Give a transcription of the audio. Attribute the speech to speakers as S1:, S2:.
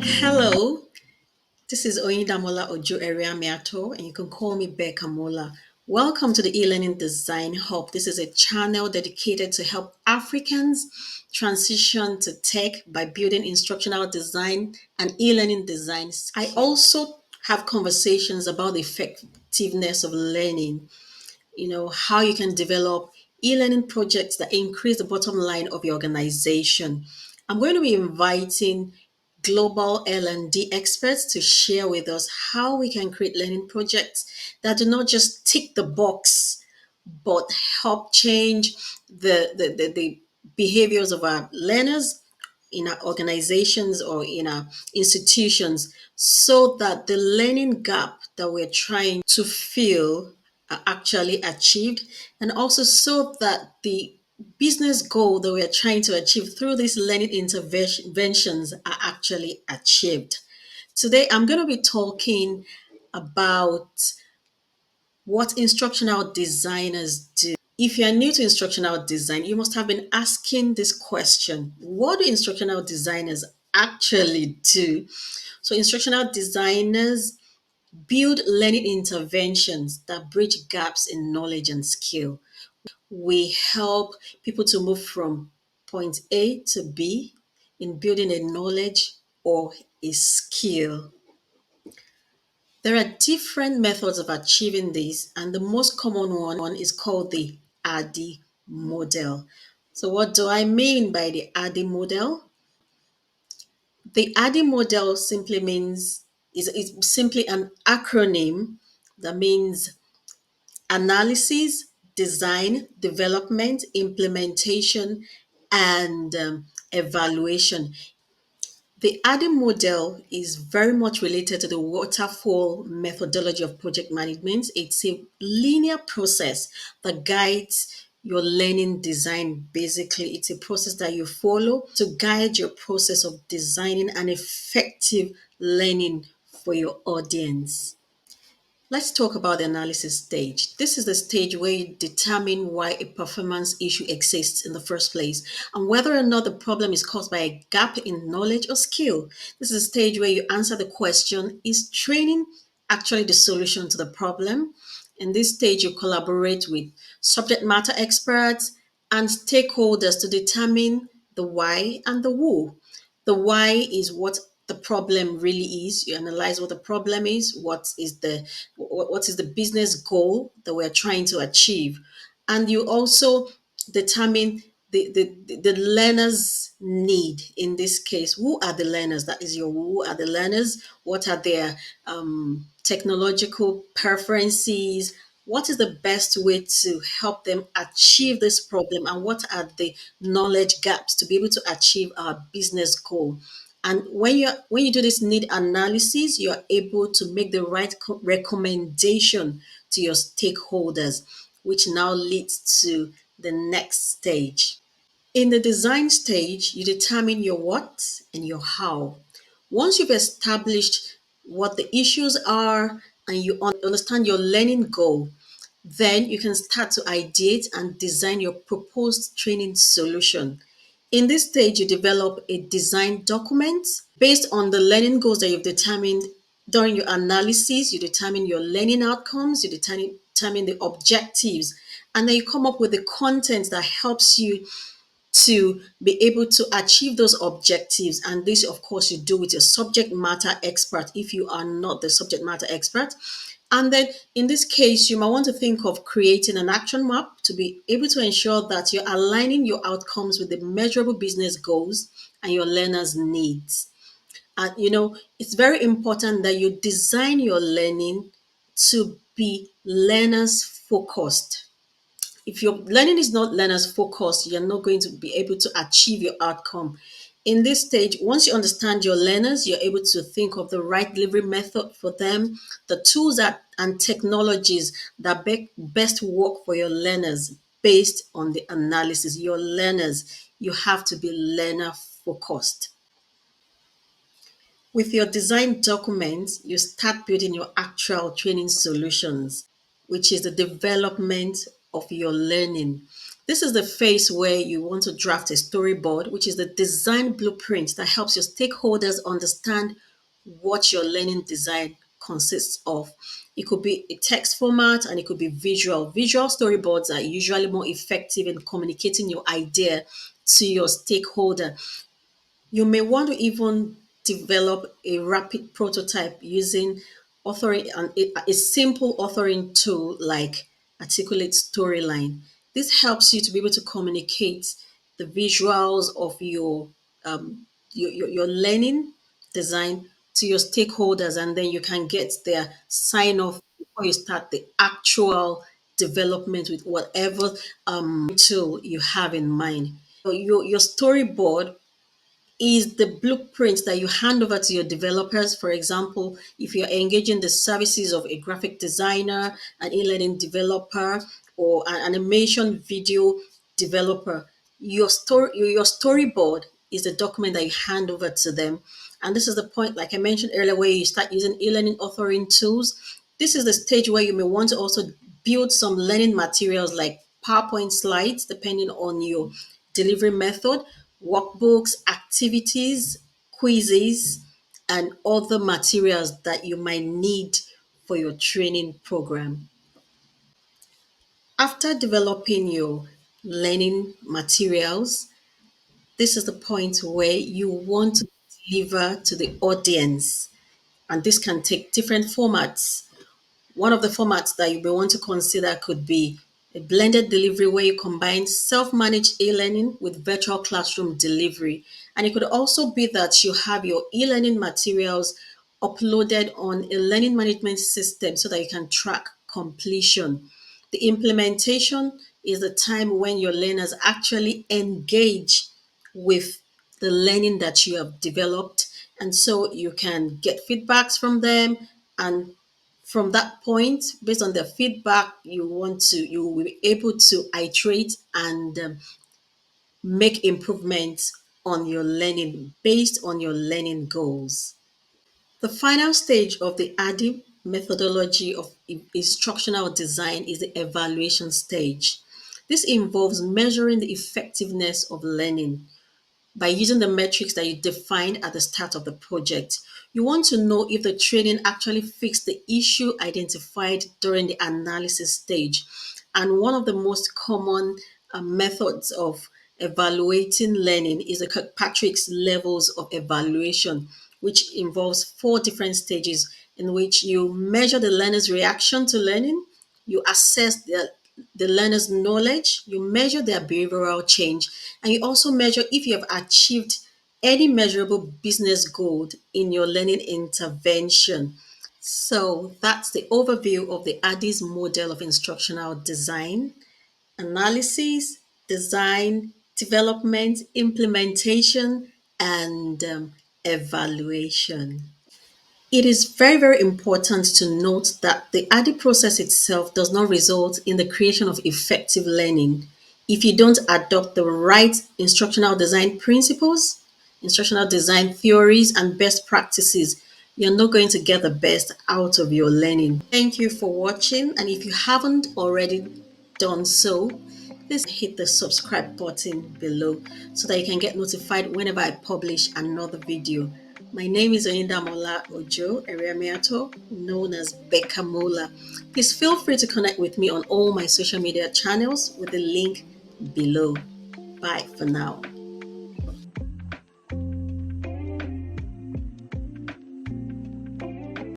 S1: Hello, this is Oyindamola Ojo Miato, and you can call me beccamola. Welcome to the e-learning design hub. This is a channel dedicated to help Africans transition to tech by building instructional design and e-learning designs. I also have conversations about the effectiveness of learning, how you can develop e-learning projects that increase the bottom line of your organization. I'm going to be inviting global L&D experts to share with us how we can create learning projects that do not just tick the box, but help change the behaviors of our learners in our organizations or in our institutions so that the learning gap that we're trying to fill are actually achieved, and also so that the business goal that we are trying to achieve through these learning interventions are actually achieved. Today, I'm going to be talking about what instructional designers do. If you're new to instructional design, you must have been asking this question: what do instructional designers actually do? So, instructional designers build learning interventions that bridge gaps in knowledge and skill. We help people to move from point A to B in building a knowledge or a skill. There are different methods of achieving this, and the most common one is called the ADDIE model. So, what do I mean by the ADDIE model? The ADDIE model simply means is simply an acronym that means analysis, design, development, implementation, and evaluation. The ADDIE model is very much related to the waterfall methodology of project management. It's a linear process that guides your learning design. Basically, it's a process that you follow to guide your process of designing an effective learning for your audience. Let's talk about the analysis stage. This is the stage where you determine why a performance issue exists in the first place and whether or not the problem is caused by a gap in knowledge or skill. This is a stage where you answer the question: is training actually the solution to the problem? In this stage, you collaborate with subject matter experts and stakeholders to determine the why and the who. The why is what the problem really is. You analyze what the problem is, what is the business goal that we're trying to achieve, and you also determine the learner's need. In this case, who are the learners? That is your who are the learners. What are their technological preferences? What is the best way to help them achieve this problem, and what are the knowledge gaps to be able to achieve our business goal? And when you do this need analysis, you're able to make the right recommendation to your stakeholders, which now leads to the next stage. In the design stage, you determine your what and your how. Once you've established what the issues are and you understand your learning goal, then you can start to ideate and design your proposed training solution. In this stage, you develop a design document based on the learning goals that you've determined during your analysis. You determine your learning outcomes, you determine the objectives, and then you come up with the content that helps you to be able to achieve those objectives. And this, of course, you do with your subject matter expert if you are not the subject matter expert. And then in this case, you might want to think of creating an action map to be able to ensure that you're aligning your outcomes with the measurable business goals and your learners' needs. And it's very important that you design your learning to be learners focused. If your learning is not learners focused, you're not going to be able to achieve your outcome. In this stage, once you understand your learners, you're able to think of the right delivery method for them, the tools and technologies that best work for your learners based on the analysis. Your learners, you have to be learner focused. With your design documents, you start building your actual training solutions, which is the development of your learning. This is the phase where you want to draft a storyboard, which is the design blueprint that helps your stakeholders understand what your learning design consists of. It could be a text format and it could be visual. Visual storyboards are usually more effective in communicating your idea to your stakeholder. You may want to even develop a rapid prototype using authoring a simple authoring tool like Articulate Storyline. This helps you to be able to communicate the visuals of your learning design to your stakeholders, and then you can get their sign off before you start the actual development with whatever tool you have in mind. Your storyboard is the blueprint that you hand over to your developers. For example, if you're engaging the services of a graphic designer, an e-learning developer, or an animation video developer, your storyboard is the document that you hand over to them. And this is the point, like I mentioned earlier, where you start using e-learning authoring tools. This is the stage where you may want to also build some learning materials like PowerPoint slides, depending on your delivery method, workbooks, activities, quizzes, and other materials that you might need for your training program. After developing your learning materials, this is the point where you want to deliver to the audience. And this can take different formats. One of the formats that you may want to consider could be a blended delivery where you combine self managed e learning with virtual classroom delivery. And it could also be that you have your e learning materials uploaded on a learning management system so that you can track completion. The implementation is the time when your learners actually engage with the learning that you have developed. And so you can get feedbacks from them, and from that point, based on the feedback, you will be able to iterate and make improvements on your learning based on your learning goals. The final stage of the ADDIE methodology of instructional design is the evaluation stage. This involves measuring the effectiveness of learning by using the metrics that you defined at the start of the project. You want to know if the training actually fixed the issue identified during the analysis stage. And one of the most common methods of evaluating learning is the Kirkpatrick's levels of evaluation, which involves four different stages in which you measure the learner's reaction to learning, you assess the learner's knowledge, you measure their behavioral change, and you also measure if you have achieved any measurable business goal in your learning intervention. So that's the overview of the ADDIE's model of instructional design: analysis, design, development, implementation, and evaluation. It is very, very important to note that the ADDIE process itself does not result in the creation of effective learning if you don't adopt the right instructional design principles, instructional design theories, and best practices. You're not going to get the best out of your learning. Thank you for watching. And if you haven't already done so, please hit the subscribe button below so that you can get notified whenever I publish another video. My name is Oyindamola Ojo Eriamiato, known as Beccamola. Please feel free to connect with me on all my social media channels with the link below. Bye for now.